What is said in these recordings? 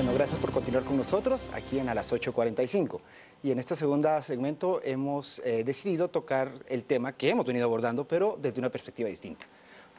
Bueno, gracias por continuar con nosotros aquí en A las 8:45. Y en este segundo segmento hemos decidido tocar el tema que hemos venido abordando, pero desde una perspectiva distinta.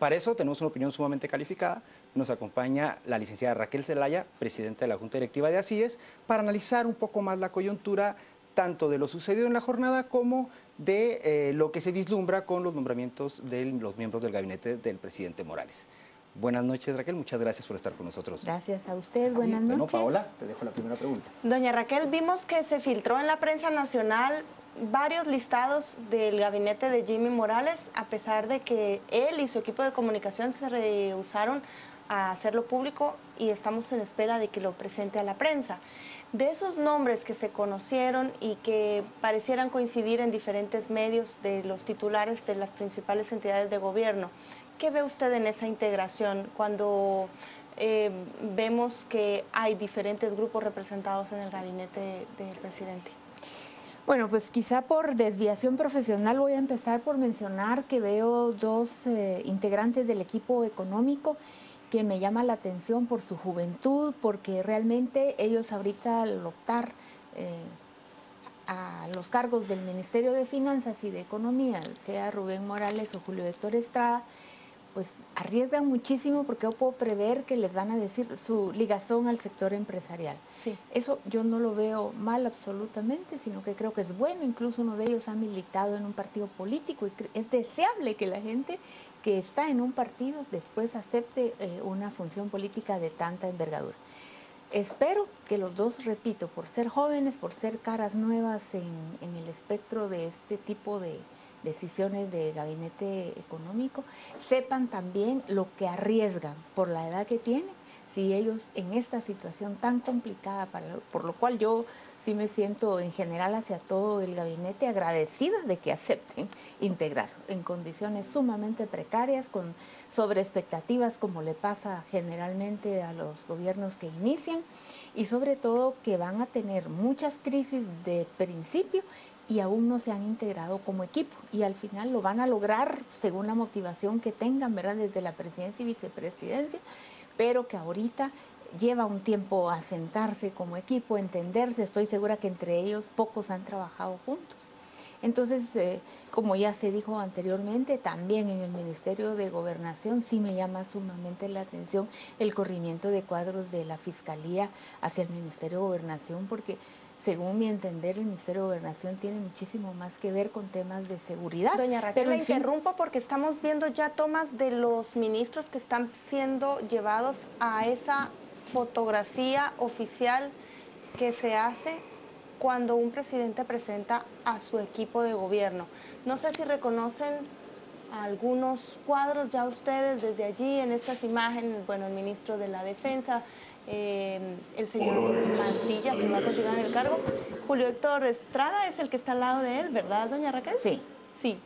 Para eso tenemos una opinión sumamente calificada. Nos acompaña la licenciada Raquel Zelaya, presidenta de la Junta Directiva de ASIES, para analizar un poco más la coyuntura tanto de lo sucedido en la jornada como de lo que se vislumbra con los nombramientos de los miembros del gabinete del presidente Morales. Buenas noches, Raquel, muchas gracias por estar con nosotros. Gracias a usted, buenas noches. Bueno, Paola, te dejo la primera pregunta. Doña Raquel, vimos que se filtró en la prensa nacional varios listados del gabinete de Jimmy Morales, a pesar de que él y su equipo de comunicación se rehusaron a hacerlo público y estamos en espera de que lo presente a la prensa. De esos nombres que se conocieron y que parecieran coincidir en diferentes medios de los titulares de las principales entidades de gobierno, ¿qué ve usted en esa integración cuando vemos que hay diferentes grupos representados en el gabinete del presidente? Bueno, pues quizá por desviación profesional voy a empezar por mencionar que veo dos integrantes del equipo económico que me llama la atención por su juventud, porque realmente ellos ahorita al optar a los cargos del Ministerio de Finanzas y de Economía, sea Rubén Morales o Julio Héctor Estrada, pues arriesgan muchísimo porque yo puedo prever que les van a decir su ligazón al sector empresarial. Sí. Eso yo no lo veo mal absolutamente, sino que creo que es bueno. Incluso uno de ellos ha militado en un partido político y es deseable que la gente que está en un partido después acepte una función política de tanta envergadura. Espero que los dos, repito, por ser jóvenes, por ser caras nuevas en el espectro de este tipo de decisiones de gabinete económico, sepan también lo que arriesgan por la edad que tienen, si ellos en esta situación tan complicada, por lo cual yo sí me siento en general hacia todo el gabinete agradecida de que acepten integrar en condiciones sumamente precarias, con sobreexpectativas como le pasa generalmente a los gobiernos que inician, y sobre todo que van a tener muchas crisis de principio y aún no se han integrado como equipo, y al final lo van a lograr según la motivación que tengan, ¿verdad?, desde la presidencia y vicepresidencia, pero que ahorita lleva un tiempo asentarse como equipo, entenderse. Estoy segura que entre ellos pocos han trabajado juntos. Entonces, como ya se dijo anteriormente, también en el Ministerio de Gobernación sí me llama sumamente la atención el corrimiento de cuadros de la Fiscalía hacia el Ministerio de Gobernación, porque según mi entender, el Ministerio de Gobernación tiene muchísimo más que ver con temas de seguridad. Doña Raquel, pero le interrumpo porque estamos viendo ya tomas de los ministros que están siendo llevados a esa fotografía oficial que se hace cuando un presidente presenta a su equipo de gobierno. No sé si reconocen algunos cuadros ya ustedes desde allí en estas imágenes. Bueno, el ministro de la Defensa, el señor Mantilla, que va a continuar en el cargo. Julio Héctor Estrada es el que está al lado de él, ¿verdad, doña Raquel? Sí. Sí.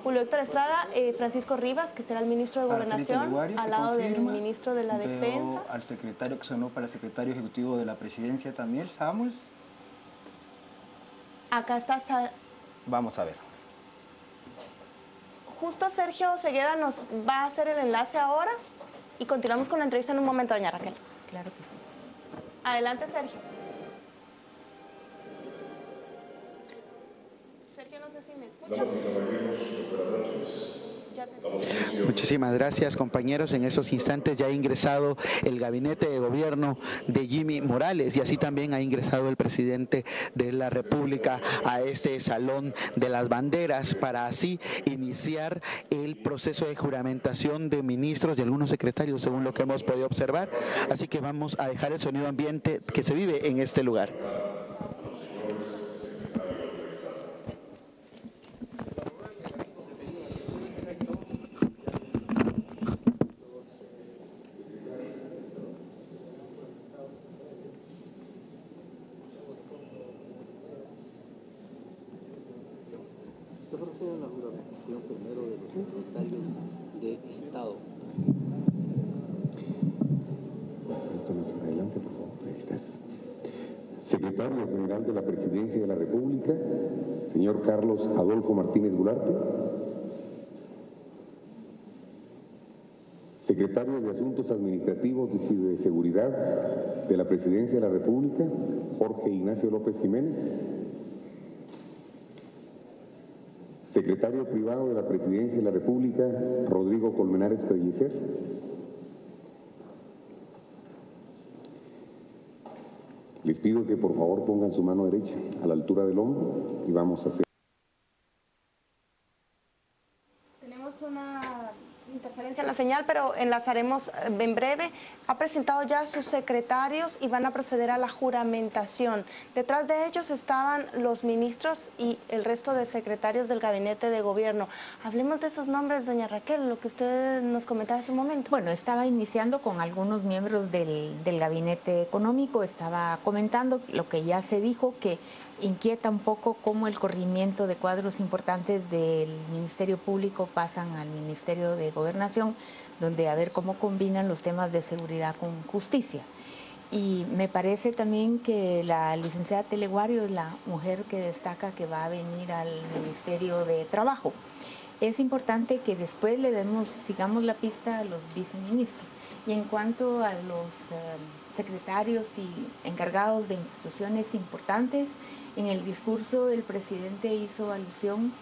Julio Héctor Estrada, Francisco Rivas, que será el ministro de Gobernación, al lado del ministro de la Defensa. Veo al secretario que sonó para el secretario ejecutivo de la presidencia también, Samuels. Acá está. Vamos a ver. Justo Sergio Segueda nos va a hacer el enlace ahora y continuamos con la entrevista en un momento, doña Raquel. Claro que sí. Adelante, Sergio. Sergio, no sé si me escuchas. Muchísimas gracias, compañeros. En esos instantes ya ha ingresado el gabinete de gobierno de Jimmy Morales y así también ha ingresado el presidente de la República a este Salón de las Banderas para así iniciar el proceso de juramentación de ministros y algunos secretarios, según lo que hemos podido observar. Así que vamos a dejar el sonido ambiente que se vive en este lugar. Se procede a la juramentación primero de los secretarios de Estado. Adelante, por favor. Ahí estás. Secretario General de la Presidencia de la República, señor Carlos Adolfo Martínez Gularte. Secretario de Asuntos Administrativos y de Seguridad de la Presidencia de la República, Jorge Ignacio López Jiménez. Secretario Privado de la Presidencia de la República, Rodrigo Colmenares Pellicer. Les pido que por favor pongan su mano derecha a la altura del hombro y vamos a hacer. Tenemos una interferencia en la señal, pero enlazaremos en breve. Ha presentado ya a sus secretarios y van a proceder a la juramentación. Detrás de ellos estaban los ministros y el resto de secretarios del gabinete de gobierno. Hablemos de esos nombres, doña Raquel, lo que usted nos comentaba hace un momento. Bueno, estaba iniciando con algunos miembros del gabinete económico, estaba comentando lo que ya se dijo, que inquieta un poco cómo el corrimiento de cuadros importantes del Ministerio Público pasan al Ministerio de Gobernación, donde a ver cómo combinan los temas de seguridad con justicia. Y me parece también que la licenciada Teleguario es la mujer que destaca que va a venir al Ministerio de Trabajo. Es importante que después sigamos la pista a los viceministros. Y en cuanto a los secretarios y encargados de instituciones importantes, en el discurso el presidente hizo alusión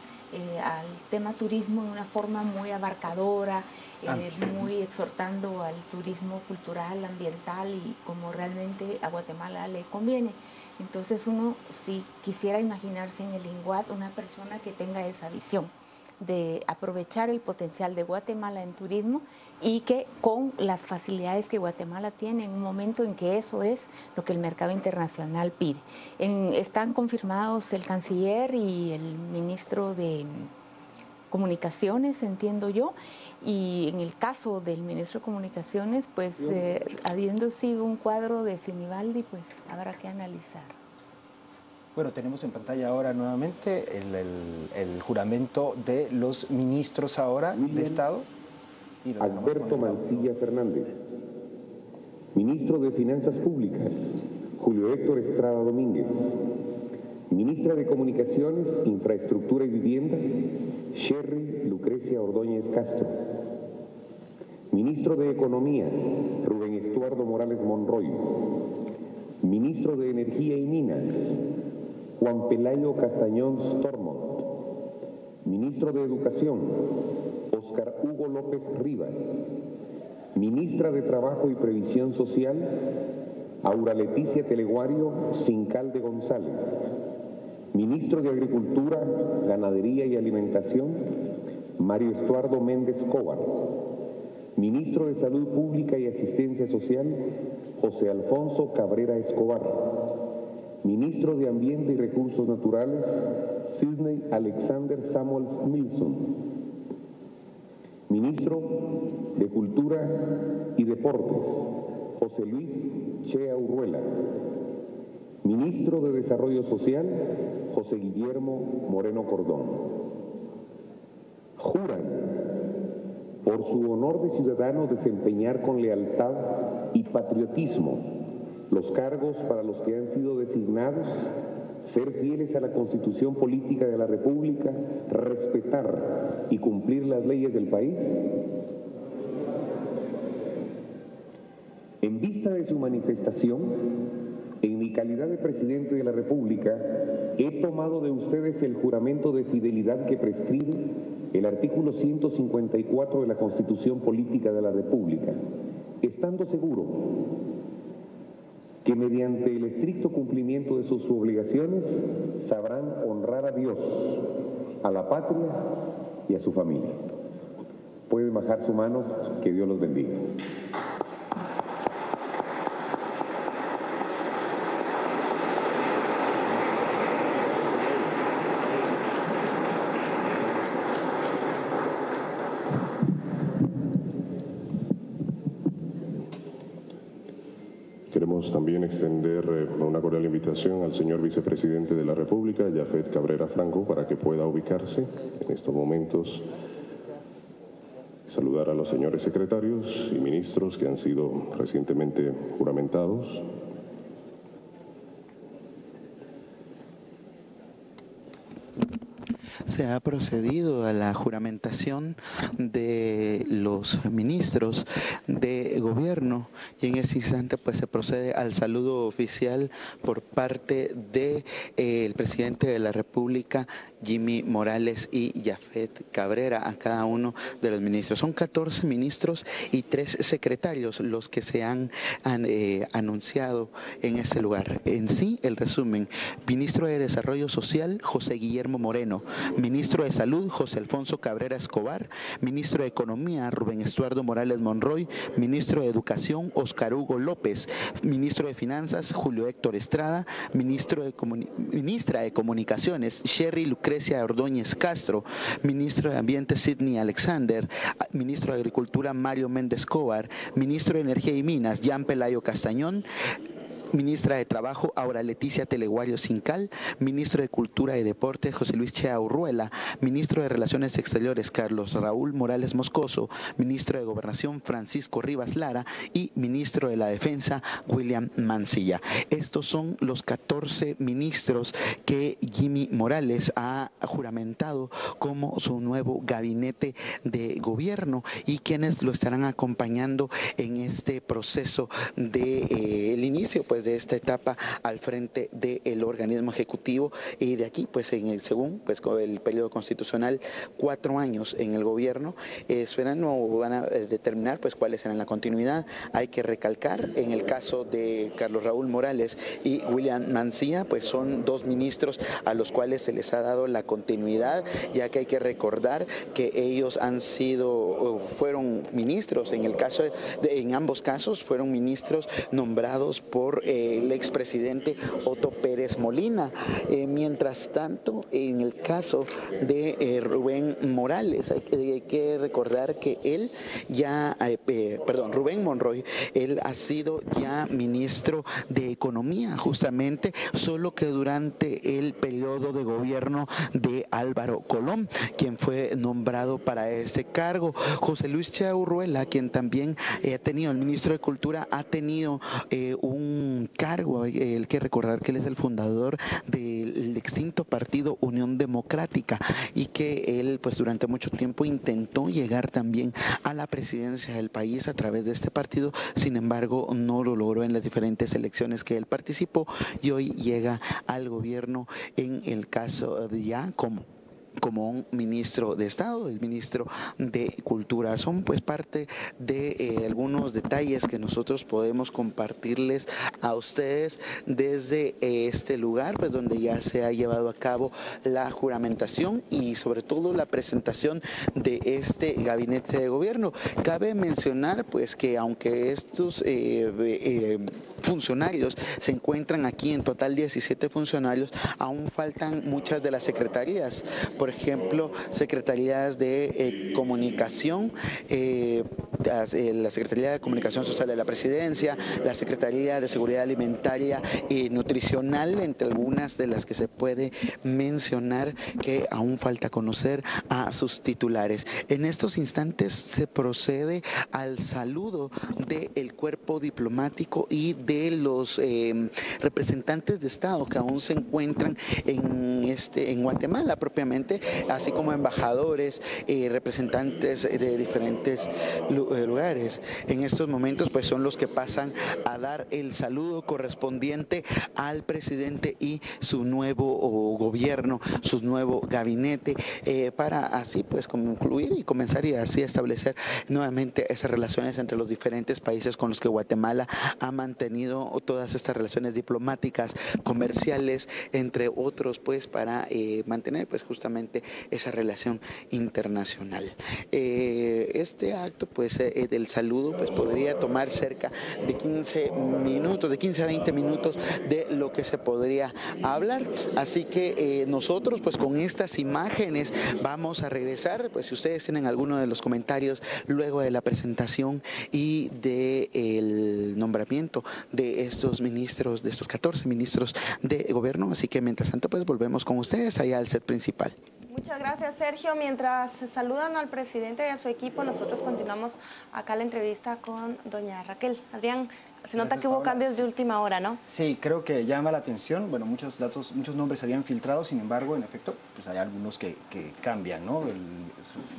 al tema turismo de una forma muy abarcadora, muy exhortando al turismo cultural, ambiental y como realmente a Guatemala le conviene. Entonces uno si quisiera imaginarse en el INGUAT una persona que tenga esa visión de aprovechar el potencial de Guatemala en turismo y que con las facilidades que Guatemala tiene en un momento en que eso es lo que el mercado internacional pide. Están confirmados el canciller y el ministro de Comunicaciones, entiendo yo, y en el caso del ministro de Comunicaciones, pues habiendo sido un cuadro de Sinibaldi, pues habrá que analizar. Bueno, tenemos en pantalla ahora nuevamente el juramento de los ministros ahora de Estado. Alberto Mancilla Fernández. Ministro de Finanzas Públicas, Julio Héctor Estrada Domínguez. Ministra de Comunicaciones, Infraestructura y Vivienda, Sherry Lucrecia Ordóñez Castro. Ministro de Economía, Rubén Estuardo Morales Monroy. Ministro de Energía y Minas, Juan Pelayo Castañón Stormont. Ministro de Educación, Óscar Hugo López Rivas. Ministra de Trabajo y Previsión Social, Aura Leticia Teleguario Cincalde González. Ministro de Agricultura, Ganadería y Alimentación, Mario Estuardo Méndez Cobar. Ministro de Salud Pública y Asistencia Social, José Alfonso Cabrera Escobar. Ministro de Ambiente y Recursos Naturales, Sidney Alexander Samuels Nilsson. Ministro de Cultura y Deportes, José Luis Chea Urruela. Ministro de Desarrollo Social, José Guillermo Moreno Cordón. Juran por su honor de ciudadano desempeñar con lealtad y patriotismo los cargos para los que han sido designados, ser fieles a la Constitución Política de la República, respetar y cumplir las leyes del país. En vista de su manifestación, en mi calidad de Presidente de la República, he tomado de ustedes el juramento de fidelidad que prescribe el artículo 154 de la Constitución Política de la República, estando seguro que mediante el estricto cumplimiento de sus obligaciones sabrán honrar a Dios, a la patria y a su familia. Pueden bajar su mano, que Dios los bendiga. Queremos también extender una cordial invitación al señor vicepresidente de la República, Yafet Cabrera Franco, para que pueda ubicarse en estos momentos. Saludar a los señores secretarios y ministros que han sido recientemente juramentados. se ha procedido a la juramentación de los ministros de gobierno y en ese instante pues se procede al saludo oficial por parte de el presidente de la República, Jimmy Morales, y Yafet Cabrera a cada uno de los ministros. Son 14 ministros y 3 secretarios los que se han anunciado en este lugar. En sí, el resumen: ministro de Desarrollo Social, José Guillermo Moreno; ministro de Salud, José Alfonso Cabrera Escobar; ministro de Economía, Rubén Estuardo Morales Monroy; ministro de Educación, Oscar Hugo López; ministro de Finanzas, Julio Héctor Estrada; ministra de Comunicaciones, Sherry Lucrecia Ordóñez Castro; ministro de Ambiente, Sidney Alexander; ministro de Agricultura, Mario Méndez Cobar; ministro de Energía y Minas, Jean Pelayo Castañón; ministra de Trabajo, Aura Leticia Teleguario Cincal; ministro de Cultura y Deporte, José Luis Chea Urruela; ministro de Relaciones Exteriores, Carlos Raúl Morales Moscoso; ministro de Gobernación, Francisco Rivas Lara; y ministro de la Defensa, William Mancilla. Estos son los 14 ministros que Jimmy Morales ha juramentado como su nuevo gabinete de gobierno y quienes lo estarán acompañando en este proceso de el inicio pues de esta etapa al frente del organismo ejecutivo, y de aquí pues según pues con el periodo constitucional 4 años en el gobierno. Van a determinar pues cuáles serán la continuidad. Hay que recalcar, en el caso de Carlos Raúl Morales y William Mancilla, pues son 2 ministros a los cuales se les ha dado la continuidad, ya que hay que recordar que ellos fueron ministros, en ambos casos fueron ministros nombrados por el expresidente Otto Pérez Molina. Mientras tanto, en el caso de Rubén Morales, hay que recordar que Rubén Monroy, él ha sido ya ministro de Economía, justamente, solo que durante el periodo de gobierno de Álvaro Colón, quien fue nombrado para ese cargo. José Luis Chea Urruela, quien también ha tenido, el ministro de Cultura, ha tenido un cargo, hay que recordar que él es el fundador del extinto partido Unión Democrática y que él pues durante mucho tiempo intentó llegar también a la presidencia del país a través de este partido, sin embargo no lo logró en las diferentes elecciones que él participó y hoy llega al gobierno en el caso de ya como un ministro de Estado, el ministro de Cultura. Son pues parte de algunos detalles que nosotros podemos compartirles a ustedes desde este lugar, pues donde ya se ha llevado a cabo la juramentación y sobre todo la presentación de este gabinete de gobierno. Cabe mencionar pues que aunque estos funcionarios se encuentran aquí, en total 17 funcionarios, aún faltan muchas de las secretarías. Por ejemplo, secretarías de comunicación, la Secretaría de Comunicación Social de la Presidencia, la Secretaría de Seguridad Alimentaria y Nutricional, entre algunas de las que se puede mencionar que aún falta conocer a sus titulares. En estos instantes se procede al saludo del cuerpo diplomático y de los representantes de Estado que aún se encuentran en Guatemala propiamente, así como embajadores, representantes de diferentes lugares. En estos momentos pues son los que pasan a dar el saludo correspondiente al presidente y su nuevo gobierno, su nuevo gabinete, para así pues concluir y comenzar y así establecer nuevamente esas relaciones entre los diferentes países con los que Guatemala ha mantenido todas estas relaciones diplomáticas, comerciales, entre otros, pues para mantener pues justamente esa relación internacional. Este acto pues del saludo pues podría tomar cerca de 15 minutos, de 15 a 20 minutos de lo que se podría hablar, así que nosotros pues con estas imágenes vamos a regresar, pues si ustedes tienen alguno de los comentarios luego de la presentación y del nombramiento de estos ministros, de estos 14 ministros de gobierno, así que mientras tanto pues volvemos con ustedes allá al set principal. Muchas gracias, Sergio. Mientras saludan al presidente y a su equipo, nosotros continuamos acá la entrevista con doña Raquel. Adrián, se nota que hubo cambios de última hora, ¿no? Sí, creo que llama la atención. Bueno, muchos datos, muchos nombres habían filtrado, sin embargo, en efecto, pues hay algunos que cambian, ¿no?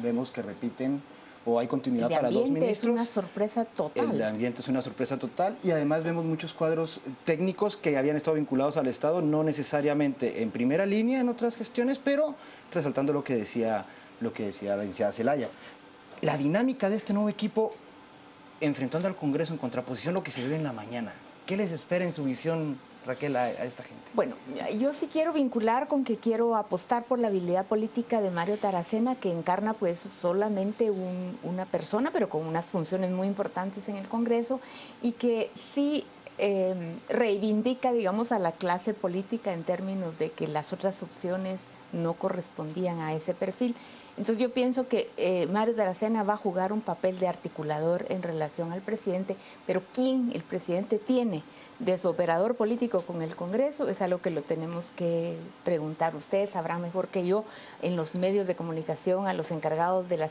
Vemos que repiten o hay continuidad para dos ministros. El ambiente es una sorpresa total. El ambiente es una sorpresa total y además vemos muchos cuadros técnicos que habían estado vinculados al Estado, no necesariamente en primera línea en otras gestiones, pero resaltando lo que decía la licenciada Zelaya. La dinámica de este nuevo equipo enfrentando al Congreso en contraposición a lo que se ve en la mañana. ¿Qué les espera en su visión, Raquel, a esta gente? Bueno, yo sí quiero vincular con que quiero apostar por la habilidad política de Mario Taracena, que encarna pues solamente una persona, pero con unas funciones muy importantes en el Congreso, y que sí reivindica, digamos, a la clase política en términos de que las otras opciones no correspondían a ese perfil. Entonces yo pienso que Mario Taracena va a jugar un papel de articulador en relación al presidente, pero ¿quién el presidente tiene de su operador político con el Congreso? Es algo que lo tenemos que preguntar. Ustedes sabrán mejor que yo en los medios de comunicación, a los encargados de las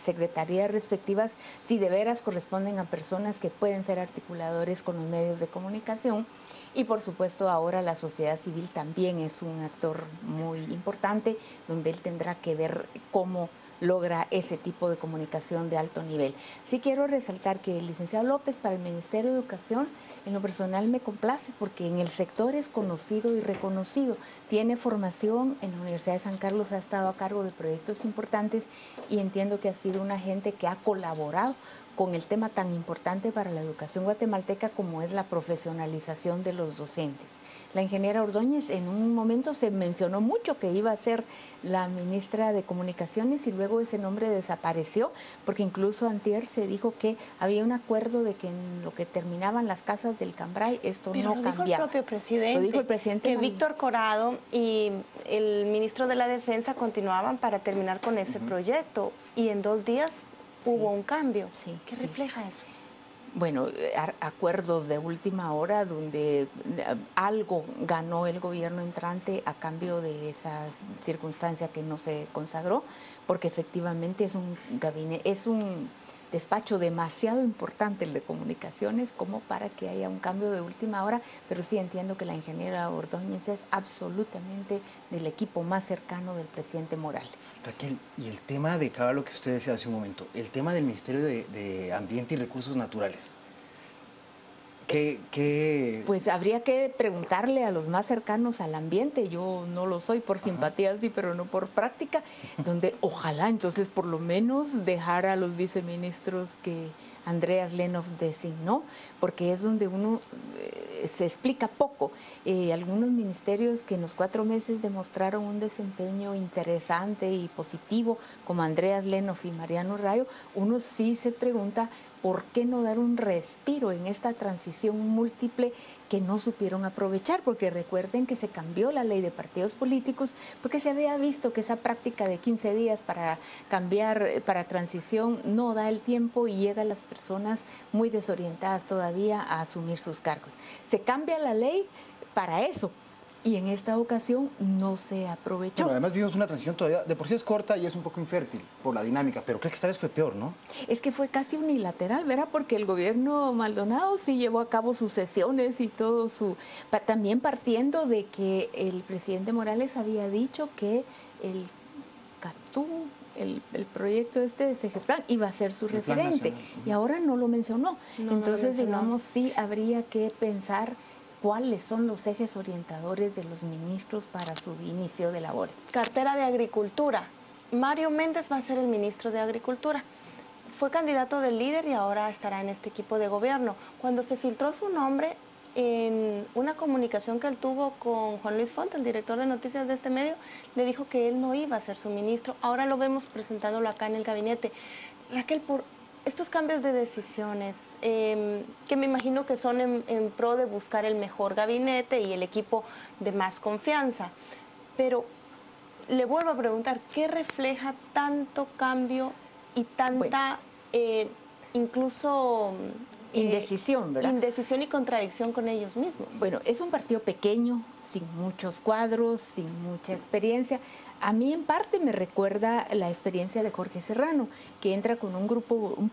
secretarías respectivas, si de veras corresponden a personas que pueden ser articuladores con los medios de comunicación. Y por supuesto ahora la sociedad civil también es un actor muy importante, donde él tendrá que ver cómo logra ese tipo de comunicación de alto nivel. Sí quiero resaltar que el licenciado López para el Ministerio de Educación, en lo personal me complace porque en el sector es conocido y reconocido, tiene formación en la Universidad de San Carlos, ha estado a cargo de proyectos importantes y entiendo que ha sido una gente que ha colaborado con el tema tan importante para la educación guatemalteca como es la profesionalización de los docentes. La ingeniera Ordóñez en un momento se mencionó mucho que iba a ser la ministra de Comunicaciones y luego ese nombre desapareció porque incluso antier se dijo que había un acuerdo de que en lo que terminaban las casas del Cambray esto pero no lo dijo cambiaba. El propio presidente, lo dijo el presidente que Víctor Corado y el ministro de la Defensa continuaban para terminar con ese proyecto y en 2 días hubo un cambio. Sí, ¿Qué refleja eso? Bueno, acuerdos de última hora donde algo ganó el gobierno entrante a cambio de esa circunstancia que no se consagró, porque efectivamente es un gabinete, es un despacho demasiado importante el de comunicaciones como para que haya un cambio de última hora, pero sí entiendo que la ingeniera Ordóñez es absolutamente del equipo más cercano del presidente Morales. Raquel, y el tema de cada lo que usted decía hace un momento, el tema del Ministerio de Ambiente y Recursos Naturales. Pues habría que preguntarle a los más cercanos al ambiente, yo no lo soy por simpatía, sí, pero no por práctica, donde ojalá entonces por lo menos dejar a los viceministros que Andreas Lenov designó, porque es donde uno se explica poco. Algunos ministerios que en los 4 meses demostraron un desempeño interesante y positivo, como Andreas Lenov y Mariano Rayo, uno sí se pregunta ¿por qué no dar un respiro en esta transición múltiple que no supieron aprovechar? Porque recuerden que se cambió la ley de partidos políticos porque se había visto que esa práctica de 15 días para cambiar, para transición, no da el tiempo y llega a las personas muy desorientadas todavía a asumir sus cargos. Se cambia la ley para eso. Y en esta ocasión no se aprovechó. Bueno, además vimos una transición todavía, de por sí es corta y es un poco infértil por la dinámica, pero creo que esta vez fue peor, ¿no? Es que fue casi unilateral, ¿verdad? Porque el gobierno Maldonado sí llevó a cabo sus sesiones y todo también partiendo de que el presidente Morales había dicho que el CATU, el proyecto de CEGEPLAN iba a ser su referente y ahora no lo mencionó. Entonces, digamos, sí habría que pensar cuáles son los ejes orientadores de los ministros para su inicio de labores. Cartera de Agricultura. Mario Méndez va a ser el ministro de Agricultura. Fue candidato del líder y ahora estará en este equipo de gobierno. Cuando se filtró su nombre en una comunicación que él tuvo con Juan Luis Font, el director de noticias de este medio, le dijo que él no iba a ser su ministro. Ahora lo vemos presentándolo acá en el gabinete. Raquel, por estos cambios de decisiones, que me imagino que son en pro de buscar el mejor gabinete y el equipo de más confianza, pero le vuelvo a preguntar, ¿qué refleja tanto cambio y tanta indecisión, ¿verdad? Indecisión y contradicción con ellos mismos. Bueno, es un partido pequeño, sin muchos cuadros, sin mucha experiencia. A mí en parte me recuerda la experiencia de Jorge Serrano, que entra con un grupo, un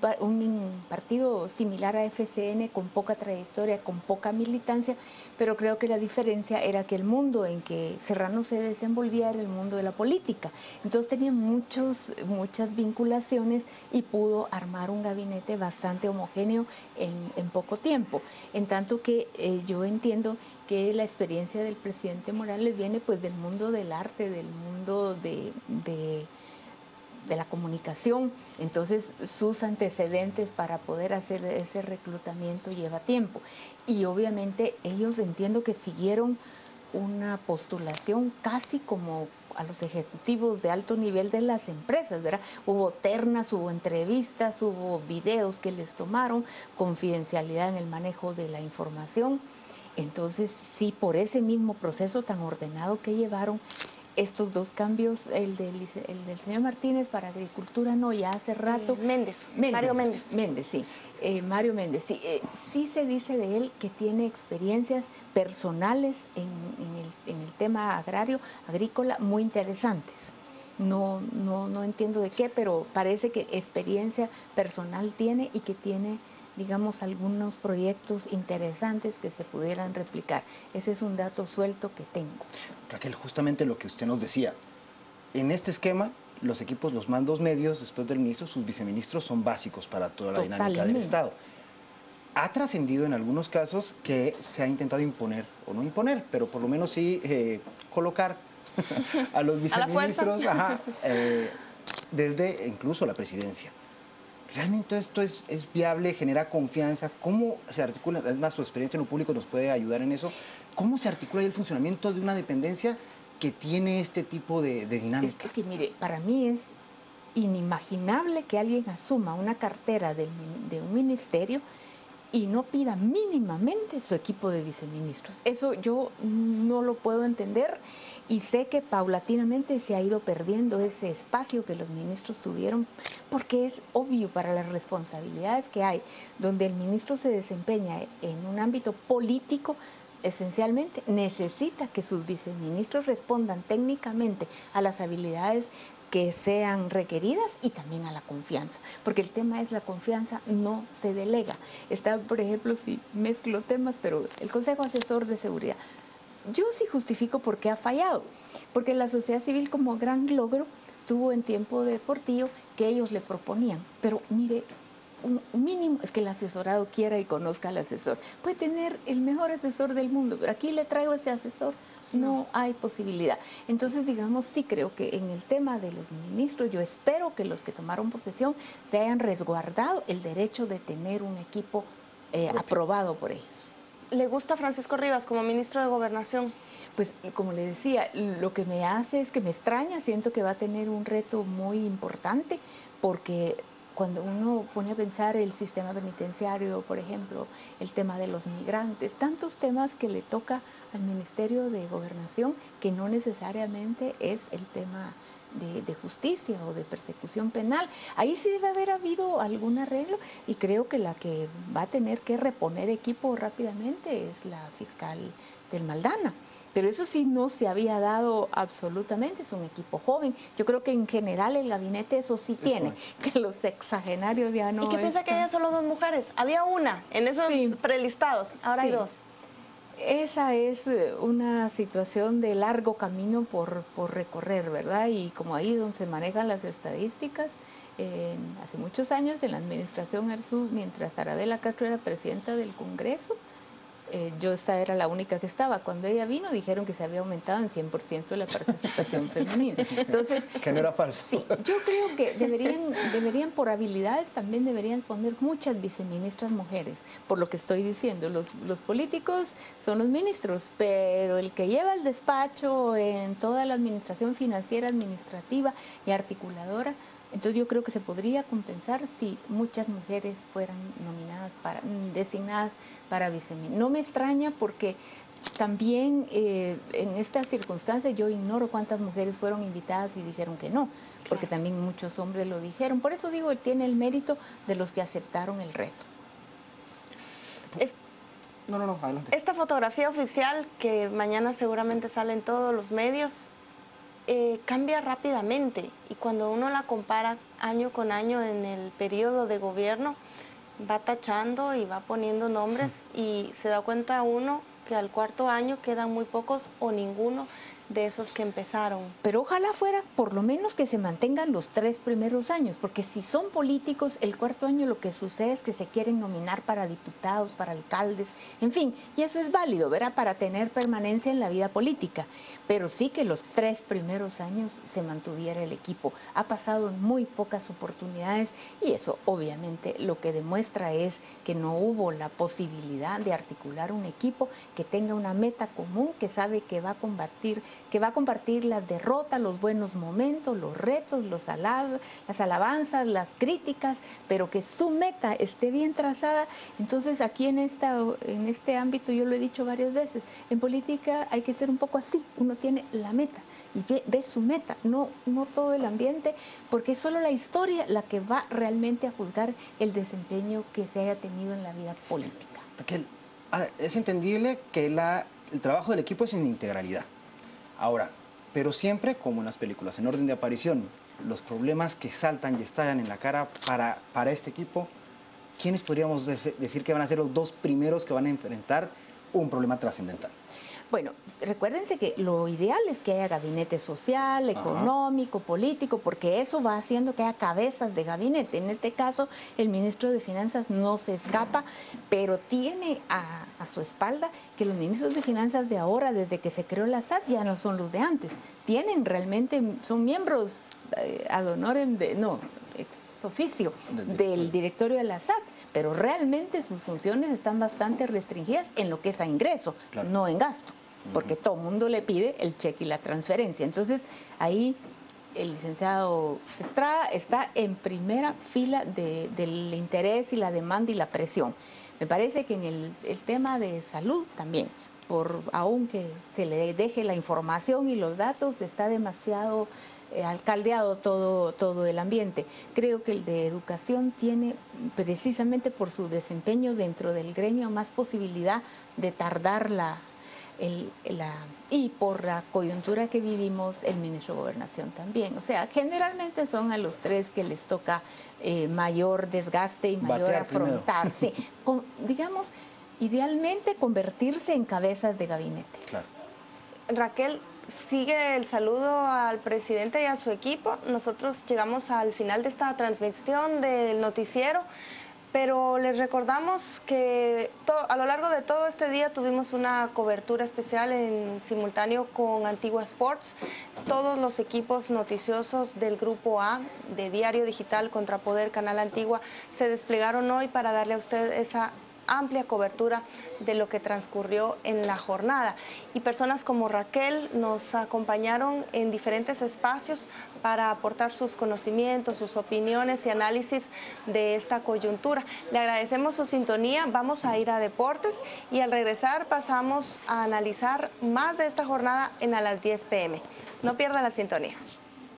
partido similar a FCN, con poca trayectoria, con poca militancia, pero creo que la diferencia era que el mundo en que Serrano se desenvolvía era el mundo de la política. Entonces tenía muchas vinculaciones y pudo armar un gabinete bastante homogéneo en poco tiempo. En tanto que yo entiendo que la experiencia del presidente Morales viene pues del mundo del arte, del mundo de la comunicación. Entonces sus antecedentes para poder hacer ese reclutamiento lleva tiempo, y obviamente ellos entiendo que siguieron una postulación casi como a los ejecutivos de alto nivel de las empresas, ¿verdad? Hubo ternas, hubo entrevistas, hubo videos que les tomaron, confidencialidad en el manejo de la información. Entonces sí, por ese mismo proceso tan ordenado que llevaron, estos dos cambios, el del señor Martínez para Agricultura, no, ya hace rato. Mario Méndez. Mario Méndez, sí. Sí se dice de él que tiene experiencias personales en el tema agrícola muy interesantes. No entiendo de qué, pero parece que experiencia personal tiene, y que tiene, digamos, algunos proyectos interesantes que se pudieran replicar. Ese es un dato suelto que tengo. Raquel, justamente lo que usted nos decía, en este esquema, los equipos, los mandos medios, después del ministro, sus viceministros son básicos para toda la dinámica del Estado. Ha trascendido en algunos casos que se ha intentado imponer, o no imponer, pero por lo menos sí colocar a los viceministros desde incluso la presidencia. ¿Realmente esto es viable, genera confianza? ¿Cómo se articula? Además, su experiencia en lo público nos puede ayudar en eso. ¿Cómo se articula el funcionamiento de una dependencia que tiene este tipo de dinámica? Es que mire, para mí es inimaginable que alguien asuma una cartera de un ministerio y no pida mínimamente su equipo de viceministros. Eso yo no lo puedo entender, y sé que paulatinamente se ha ido perdiendo ese espacio que los ministros tuvieron, porque es obvio para las responsabilidades que hay, donde el ministro se desempeña en un ámbito político. Esencialmente necesita que sus viceministros respondan técnicamente a las habilidades que sean requeridas, y también a la confianza, porque el tema es la confianza, no se delega. Está, por ejemplo, si mezclo temas, pero el Consejo Asesor de Seguridad, yo sí justifico por qué ha fallado, porque la sociedad civil como gran logro tuvo en tiempo de Portillo que ellos le proponían, pero mire, un mínimo es que el asesorado quiera y conozca al asesor. Puede tener el mejor asesor del mundo, pero aquí le traigo ese asesor. No hay posibilidad. Entonces, digamos, sí creo que en el tema de los ministros, yo espero que los que tomaron posesión se hayan resguardado el derecho de tener un equipo aprobado por ellos. ¿Le gusta Francisco Rivas como ministro de Gobernación? Pues, como le decía, lo que me hace es que me extraña, siento que va a tener un reto muy importante, porque cuando uno pone a pensar el sistema penitenciario, por ejemplo, el tema de los migrantes, tantos temas que le toca al Ministerio de Gobernación, que no necesariamente es el tema de justicia o de persecución penal. Ahí sí debe haber habido algún arreglo, y creo que la que va a tener que reponer equipo rápidamente es la fiscal del Maldana. Pero eso sí no se había dado absolutamente, es un equipo joven. Yo creo que en general el gabinete eso sí tiene, que los sexagenarios ya no. ¿Y qué piensa que haya solo 2 mujeres? Había una en esos prelistados, ahora hay 2. Esa es una situación de largo camino por recorrer, ¿verdad? Y como ahí donde se manejan las estadísticas, hace muchos años en la administración Arzú, mientras Arabella Castro era presidenta del Congreso, yo esta era la única que estaba. Cuando ella vino dijeron que se había aumentado en 100% la participación femenina. Entonces, que no era falso. Sí, yo creo que deberían por habilidades también deberían poner muchas viceministras mujeres, por lo que estoy diciendo. Los políticos son los ministros, pero el que lleva el despacho en toda la administración financiera, administrativa y articuladora, entonces yo creo que se podría compensar si muchas mujeres fueran designadas para viceministras. No me extraña, porque también en estas circunstancias yo ignoro cuántas mujeres fueron invitadas y dijeron que no, porque también muchos hombres lo dijeron. Por eso digo, él tiene el mérito de los que aceptaron el reto. No, adelante. Esta fotografía oficial, que mañana seguramente sale en todos los medios, cambia rápidamente, y cuando uno la compara año con año en el periodo de gobierno, va tachando y va poniendo nombres y se da cuenta uno que al cuarto año quedan muy pocos o ninguno de esos que empezaron. Pero ojalá fuera por lo menos que se mantengan los 3 primeros años, porque si son políticos, el cuarto año lo que sucede es que se quieren nominar para diputados, para alcaldes, en fin, y eso es válido, ¿verdad?, para tener permanencia en la vida política, pero sí que los 3 primeros años se mantuviera el equipo. Ha pasado en muy pocas oportunidades y eso obviamente lo que demuestra es que no hubo la posibilidad de articular un equipo que tenga una meta común, que sabe que va a compartir las derrotas, los buenos momentos, los retos, las alabanzas, las críticas, pero que su meta esté bien trazada. Entonces aquí en este ámbito, yo lo he dicho varias veces, en política hay que ser un poco así, uno tiene la meta y ve su meta, no todo el ambiente, porque es solo la historia la que va realmente a juzgar el desempeño que se haya tenido en la vida política. Raquel, es entendible que el trabajo del equipo es en integralidad. Ahora, pero siempre, como en las películas, en orden de aparición, los problemas que saltan y estallan en la cara para este equipo, ¿quiénes podríamos decir que van a ser los 2 primeros que van a enfrentar un problema trascendental? Bueno, recuérdense que lo ideal es que haya gabinete social, económico, político, porque eso va haciendo que haya cabezas de gabinete. En este caso, el ministro de Finanzas no se escapa, pero tiene a su espalda que los ministros de Finanzas de ahora, desde que se creó la SAT, ya no son los de antes. Son miembros ad honorem ex oficio del directorio de la SAT, pero realmente sus funciones están bastante restringidas en lo que es a ingreso, claro, no en gasto, porque todo el mundo le pide el cheque y la transferencia. Entonces, ahí el licenciado Estrada está en primera fila del interés y la demanda y la presión. Me parece que en el tema de salud también, aunque se le deje la información y los datos, está demasiado alcaldeado todo el ambiente. Creo que el de educación tiene, precisamente por su desempeño dentro del gremio, más posibilidad de tardar y por la coyuntura que vivimos, el ministro de Gobernación también. O sea, generalmente son a los 3 que les toca mayor desgaste y mayor batear afrontar. Sí, digamos, idealmente convertirse en cabezas de gabinete. Claro. Raquel, sigue el saludo al presidente y a su equipo. Nosotros llegamos al final de esta transmisión del noticiero, pero les recordamos que a lo largo de todo este día tuvimos una cobertura especial en simultáneo con Antigua Sports. Todos los equipos noticiosos del Grupo A, de Diario Digital, Contrapoder, Canal Antigua, se desplegaron hoy para darle a usted esa amplia cobertura de lo que transcurrió en la jornada, y personas como Raquel nos acompañaron en diferentes espacios para aportar sus conocimientos, sus opiniones y análisis de esta coyuntura. Le agradecemos su sintonía. Vamos a ir a deportes y al regresar pasamos a analizar más de esta jornada en A las 10 p.m. No pierda la sintonía.